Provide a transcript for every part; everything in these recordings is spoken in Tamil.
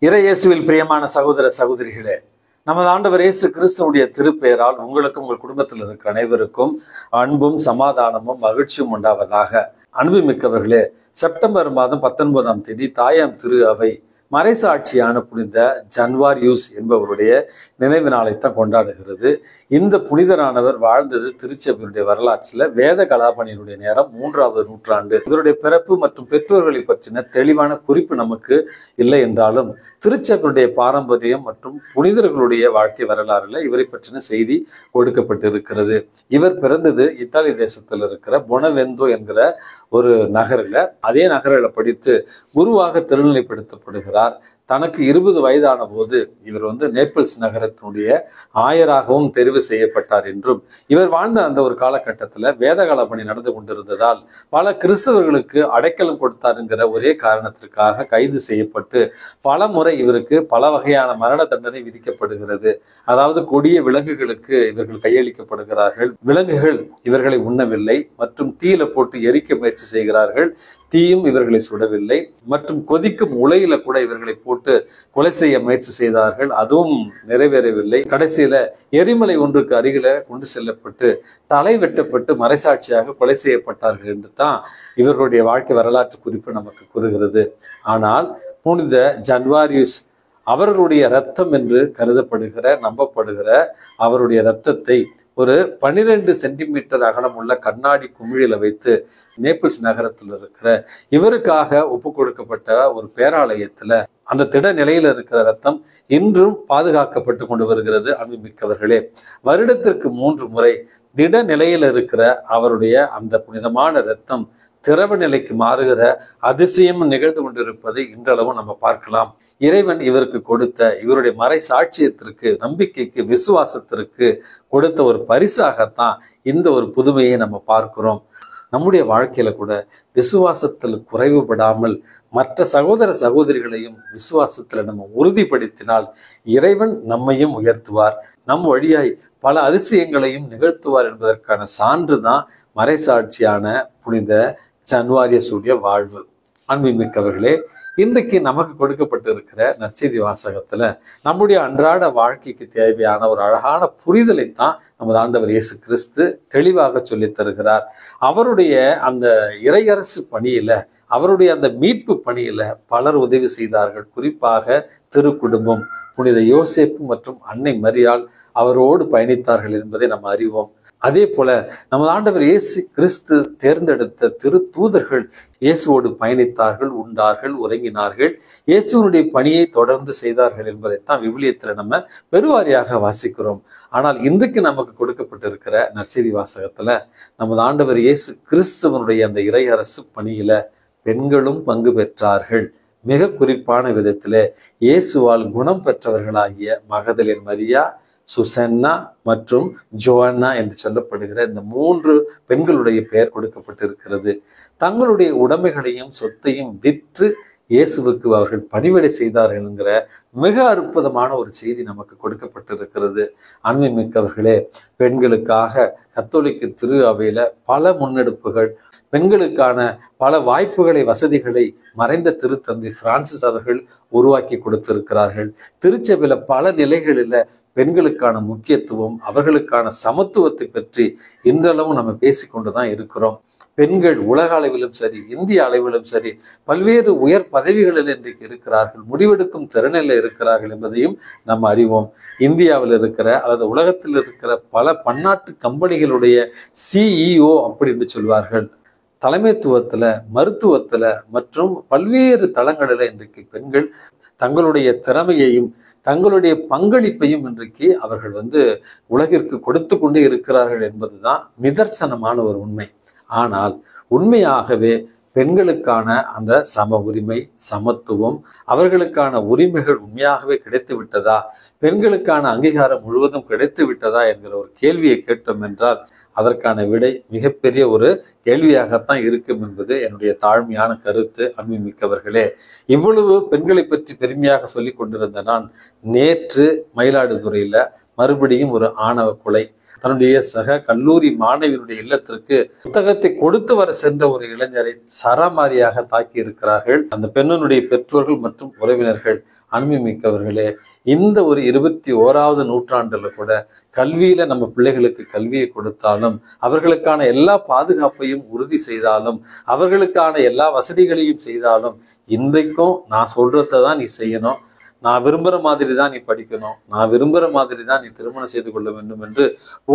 இறையேசுவில் பிரியமான சகோதர சகோதரிகளே, நமது ஆண்டவர் இயேசு கிறிஸ்துவுடைய திருப்பெயரால் உங்களுக்கும் உங்கள் குடும்பத்தில் இருக்கிற அனைவருக்கும் அன்பும் சமாதானமும் மகிழ்ச்சியும் உண்டாவதாக. அன்புமிக்கவர்களே, செப்டம்பர் மாதம் 19ஆம் தேதி தாயாம் திரு அவை மறைசாட்சியான புனித ஜன்வாரியூஸ் என்பவருடைய நினைவு நாளைத்தான் கொண்டாடுகிறது. இந்த புனிதரானவர் வாழ்ந்தது திருச்சபையினுடைய வரலாற்றில் வேத கலாபணியினுடைய நேரம் 3வது நூற்றாண்டு. இவருடைய பிறப்பு மற்றும் பெற்றோர்களை பற்றின தெளிவான குறிப்பு நமக்கு இல்லை என்றாலும் திருச்சபையுடைய பாரம்பரியம் மற்றும் புனிதர்களுடைய வாழ்க்கை வரலாறுல இவரை பற்றின செய்தி கொடுக்கப்பட்டிருக்கிறது. இவர் பிறந்தது இத்தாலி தேசத்தில் இருக்கிற பொனவெந்தோ என்கிற ஒரு நகரில். அதே நகரில் படித்து குருவாக திருநிலைப்படுத்தப்படுகிறார். தனக்கு 20 வயதான போது இவர் நேபிள்ஸ் நகரத்தினுடைய ஆயராகவும் தெரிவு செய்யப்பட்டார் என்றும், இவர் வாழ்ந்த அந்த ஒரு காலகட்டத்தில் வேதகால பணி நடந்து கொண்டிருந்ததால் பல கிறிஸ்தவர்களுக்கு அடைக்கலம் கொடுத்தார் என்கிற ஒரே காரணத்திற்காக கைது செய்யப்பட்டு பல முறை இவருக்கு பல வகையான மரண தண்டனை விதிக்கப்படுகிறது. அதாவது கொடிய விலங்குகளுக்கு இவர்கள் கையளிக்கப்படுகிறார்கள். விலங்குகள் இவர்களை உண்ணவில்லை மற்றும் தீயில போட்டு எரிக்க முயற்சி செய்கிறார்கள். தீயும் இவர்களை சுடவில்லை மற்றும் கொதிக்கும் உலையில கூட இவர்களை போட்டு கொலை செய்ய முயற்சி செய்தார்கள். அதுவும் நிறைவேறவில்லை. கடைசியில எரிமலை ஒன்றுக்கு அருகில கொண்டு செல்லப்பட்டு தலை வெட்டப்பட்டு மறைசாட்சியாக கொலை செய்யப்பட்டார்கள் என்று தான் இவர்களுடைய வாழ்க்கை வரலாற்று குறிப்பு நமக்கு கூறுகிறது. ஆனால் புனித ஜன்வாரியூஸ் அவர்களுடைய இரத்தம் என்று கருதப்படுகிற நம்பப்படுகிற அவருடைய இரத்தத்தை ஒரு 12 சென்டிமீட்டர் அகலம் உள்ள கண்ணாடி குமிழில வைத்து நேபிள்ஸ் நகரத்தில் இருக்கிற இவருக்காக ஒப்பு கொடுக்கப்பட்ட ஒரு பேராலயத்துல அந்த திட நிலையில இருக்கிற ரத்தம் இன்றும் பாதுகாக்கப்பட்டு கொண்டு வருகிறது. அன்புமிக்கவர்களே, வருடத்திற்கு 3 முறை திட நிலையில இருக்கிற அவருடைய அந்த புனிதமான இரத்தம் திரவ நிலைக்கு மாறுகிற அதிசயம் நிகழ்ந்து கொண்டிருப்பதை இன்றளவும் நம்ம பார்க்கலாம். இறைவன் இவருக்கு கொடுத்த இவருடைய மறை சாட்சியத்திற்கு, நம்பிக்கைக்கு, விசுவாசத்திற்கு கொடுத்த ஒரு பரிசாகத்தான் இந்த ஒரு புதுமையை நம்ம பார்க்கிறோம். நம்முடைய வாழ்க்கையில கூட விசுவாசத்தில் குறைவுபடாமல் மற்ற சகோதர சகோதரிகளையும் விசுவாசத்துல நம்ம உறுதிப்படுத்தினால் இறைவன் நம்மையும் உயர்த்துவார், நம் வழியாய் பல அதிசயங்களையும் நிகழ்த்துவார் என்பதற்கான சான்று தான் மறைசாட்சியான புனித ஜன்வாரியூஸுடைய வாழ்வு. அன்புமிக்கவர்களே, இன்றைக்கு நமக்கு கொடுக்கப்பட்டிருக்கிற நற்செய்தி வாசகத்துல நம்முடைய அன்றாட வாழ்க்கைக்கு தேவையான ஒரு அழகான புரிதலை தான் நமது ஆண்டவர் இயேசு கிறிஸ்து தெளிவாக சொல்லி தருகிறார். அவருடைய அந்த இறையரசு பணியில, அவருடைய அந்த மீட்பு பணியில பலர் உதவி செய்தார்கள். குறிப்பாக திரு குடும்பம், புனித யோசேப்பு மற்றும் அன்னை மரியாள் அவரோடு பயணித்தார்கள் என்பதை நாம் அறிவோம். அதே போல நமது ஆண்டவர் இயேசு கிறிஸ்து தேர்ந்தெடுத்த திரு தூதர்கள் இயேசுவோடு பயணித்தார்கள், உண்டார்கள், உறங்கினார்கள், இயேசுவனுடைய பணியை தொடர்ந்து செய்தார்கள் என்பதைத்தான் விவிலியத்துல நம்ம பெருவாரியாக வாசிக்கிறோம். ஆனால் இன்றைக்கு நமக்கு கொடுக்கப்பட்டிருக்கிற நற்செய்தி வாசகத்துல நமது ஆண்டவர் இயேசு கிறிஸ்துவனுடைய அந்த இறையரசு பணியில பெண்களும் பங்கு பெற்றார்கள். மிக குறிப்பான விதத்திலே இயேசுவால் குணம் பெற்றவர்களாகிய மகதலேன் மரியா, சுசன்னா மற்றும் ஜோன்னா என்று சொல்லப்படுகிற இந்த 3 பெண்களுடைய பெயர் கொடுக்கப்பட்டிருக்கிறது. தங்களுடைய உடைமைகளையும் சொத்தையும் விற்று இயேசுவுக்கு அவர்கள் பணிவிடை செய்தார்கள் என்கிற மிக அற்புதமான ஒரு செய்தி நமக்கு கொடுக்கப்பட்டிருக்கிறது. அன்புமிக்கவர்களே, பெண்களுக்காக கத்தோலிக்க திரு அவையில பல முன்னெடுப்புகள், பெண்களுக்கான பல வாய்ப்புகளை, வசதிகளை மறைந்த திருத்தந்தை பிரான்சிஸ் அவர்கள் உருவாக்கி கொடுத்திருக்கிறார்கள். திருச்சபையில பல நிலைகளில பெண்களுக்கான முக்கியத்துவம், அவர்களுக்கான சமத்துவத்தை பற்றி இன்றளவும் நம்ம பேசிக்கொண்டுதான் இருக்கிறோம். பெண்கள் உலக அளவிலும் சரி, இந்திய அளவிலும் சரி, பல்வேறு உயர் பதவிகளில் இன்றைக்கு இருக்கிறார்கள், முடிவெடுக்கும் திறனில் இருக்கிறார்கள் என்பதையும் நம்ம அறிவோம். இந்தியாவில் இருக்கிற அல்லது உலகத்தில் இருக்கிற பல பன்னாட்டு கம்பெனிகளுடைய CEO அப்படின்னு சொல்வார்கள். தலைமைத்துவத்துல, மருத்துவத்துல மற்றும் பல்வேறு தளங்களில இன்றைக்கு பெண்கள் தங்களுடைய திறமையையும் தங்களுடைய பங்களிப்பையும் இன்றைக்கு அவர்கள் உலகிற்கு கொடுத்து கொண்டே இருக்கிறார்கள் என்பதுதான் நிதர்சனமான ஒரு உண்மை. ஆனால் உண்மையாகவே பெண்களுக்கான அந்த சம உரிமை, சமத்துவம், அவர்களுக்கான உரிமைகள் உண்மையாகவே கிடைத்து விட்டதா, பெண்களுக்கான அங்கீகாரம் முழுவதும் கிடைத்து விட்டதா என்கிற ஒரு கேள்வியை கேட்டோம் என்றால் அதற்கான விடை மிகப்பெரிய ஒரு கேள்வியாகத்தான் இருக்கும் என்பது என்னுடைய தாழ்மையான கருத்து. அன்புமிக்கவர்களே, இவ்வளவு பெண்களை பற்றி பெருமையாக சொல்லி கொண்டிருந்த நான் நேற்று மயிலாடுதுறையில மறுபடியும் ஒரு ஆணவ கொலை, தன்னுடைய சக கல்லூரி மாணவியினுடைய இல்லத்திற்கு புத்தகத்தை கொடுத்து வர சென்ற ஒரு இளைஞரை சராமாரியாக தாக்கி இருக்கிறார்கள் அந்த பெண்ணினுடைய பெற்றோர்கள் மற்றும் உறவினர்கள். அன்புமிக்கவர்களே, இந்த ஒரு 21வது நூற்றாண்டுல கூட கல்வியில நம்ம பிள்ளைகளுக்கு கல்வியை கொடுத்தாலும், அவர்களுக்கான எல்லா பாதுகாப்பையும் உறுதி செய்தாலும், அவர்களுக்கான எல்லா வசதிகளையும் செய்தாலும், இன்றைக்கும் நான் சொல்றதை தான் நீ செய்யணும், நான் விரும்புகிற மாதிரி தான் நீ படிக்கணும், நான் விரும்புகிற மாதிரி தான் நீ திருமணம் செய்து கொள்ள வேண்டும் என்று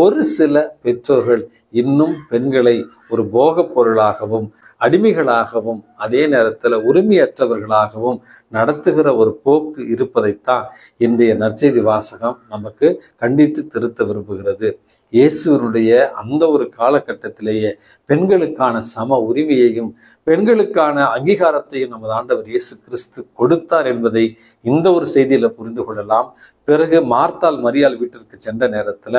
ஒரு சில பெற்றோர்கள் இன்னும் பெண்களை ஒரு போகப் பொருளாகவும் அடிமைகளாகவும் அதே நேரத்தில் உரிமையற்றவர்களாகவும் நடத்துகிற ஒரு போக்கு இருப்பதைத்தான் இன்றைய நற்செய்தி வாசகம் நமக்கு கண்டித்து திருத்த விரும்புகிறது. இயேசுவனுடைய அந்த ஒரு காலகட்டத்திலேயே பெண்களுக்கான சம உரிமையையும் பெண்களுக்கான அங்கீகாரத்தையும் நமது ஆண்டவர் இயேசு கிறிஸ்து கொடுத்தார் என்பதை இந்த ஒரு செய்தியில புரிந்து கொள்ளலாம். பிறகு மார்த்தாள் மரியாள் வீட்டிற்கு சென்ற நேரத்துல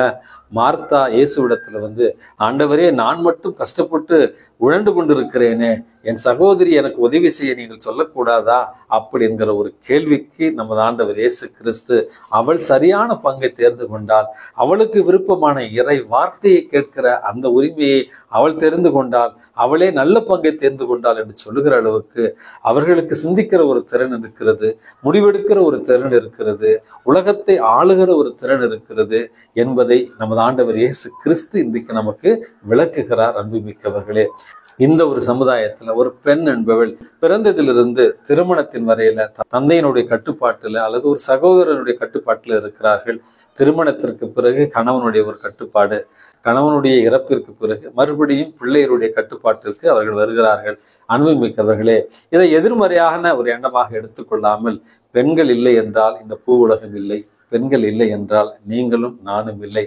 மார்த்தா இயேசுவிடத்துல ஆண்டவரே, நான் மட்டும் கஷ்டப்பட்டு உழண்டு கொண்டிருக்கிறேனே, என் சகோதரி எனக்கு உதவி செய்ய நீங்கள் சொல்லக்கூடாதா அப்படி என்கிற ஒரு கேள்விக்கு நமது ஆண்டவர் இயேசு கிறிஸ்து அவள் சரியான பங்கை தேர்ந்து கொண்டாள், அவளுக்கு விருப்பமான இறை வார்த்தையை கேட்கிற அந்த உரிமையை அவள் தெரிந்து கொண்டாள், அவளே நல்ல பங்கை தேர்ந்து கொண்டாள் என்று சொல்லுகிற அளவுக்கு அவர்களுக்கு சிந்திக்கிற ஒரு திறன் இருக்கிறது, முடிவெடுக்கிற ஒரு திறன் இருக்கிறது, உலகத்தை ஆளுகிற ஒரு திறன் இருக்கிறது என்பதை நமது ஆண்டவர் இயேசு கிறிஸ்து இன்றைக்கு நமக்கு விளக்குகிறார். அன்புமிக்கவர்களே, இந்த ஒரு சமுதாயத்துல ஒரு பெண் என்பவள் பிறந்ததிலிருந்து திருமணத்தின் வரையில தந்தையினுடைய கட்டுப்பாட்டுல அல்லது ஒரு சகோதரனுடைய கட்டுப்பாட்டுல இருக்கிறார்கள். திருமணத்திற்கு பிறகு கணவனுடைய ஒரு கட்டுப்பாடு, கணவனுடைய இறப்பிற்கு பிறகு மறுபடியும் பிள்ளையருடைய கட்டுப்பாட்டிற்கு அவர்கள் வருகிறார்கள். அன்புமிக்கவர்களே, இதை எதிர்மறையான ஒரு எண்ணமாக எடுத்துக்கொள்ளாமல், பெண்கள் இல்லை என்றால் இந்த பூ உலகம் இல்லை, பெண்கள் இல்லை என்றால் நீங்களும் நானும் இல்லை.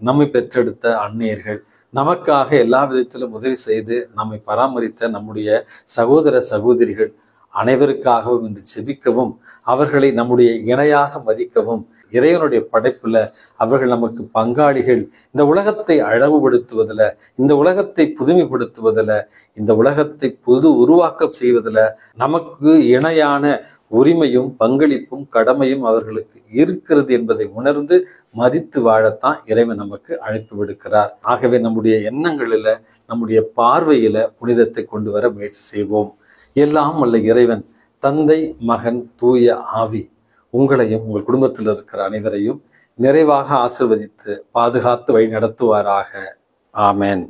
நம்மை பெற்றெடுத்த அன்னையர்கள், நமக்காக எல்லா விதத்திலும் உதவி செய்து நம்மை பராமரித்த நம்முடைய சகோதர சகோதரிகள் அனைவருக்காகவும் இன்று செபிக்கவும், அவர்களை நம்முடைய இணையாக மதிக்கவும், இறைவனுடைய படைப்புல அவர்கள் நமக்கு பங்காளிகள், இந்த உலகத்தை அழகுபடுத்துவதில், இந்த உலகத்தை புதுமைப்படுத்துவதில், இந்த உலகத்தை புது உருவாக்கம் செய்வதில் நமக்கு இணையான உரிமையும் பங்களிப்பும் கடமையும் அவர்களுக்கு இருக்கிறது என்பதை உணர்ந்து மதித்து வாழத்தான் இறைவன் நமக்கு அழைப்பு விடுக்கிறார். ஆகவே நம்முடைய எண்ணங்களில, நம்முடைய பார்வையில புனிதத்தை கொண்டு வர முயற்சி செய்வோம். எல்லாம் வல்ல இறைவன் தந்தை, மகன், தூய ஆவி உங்களையும் உங்கள் குடும்பத்தில் இருக்கிற அனைவரையும் நிறைவாக ஆசீர்வதித்து பாதுகாத்து வழி நடத்துவாராக. ஆமென்.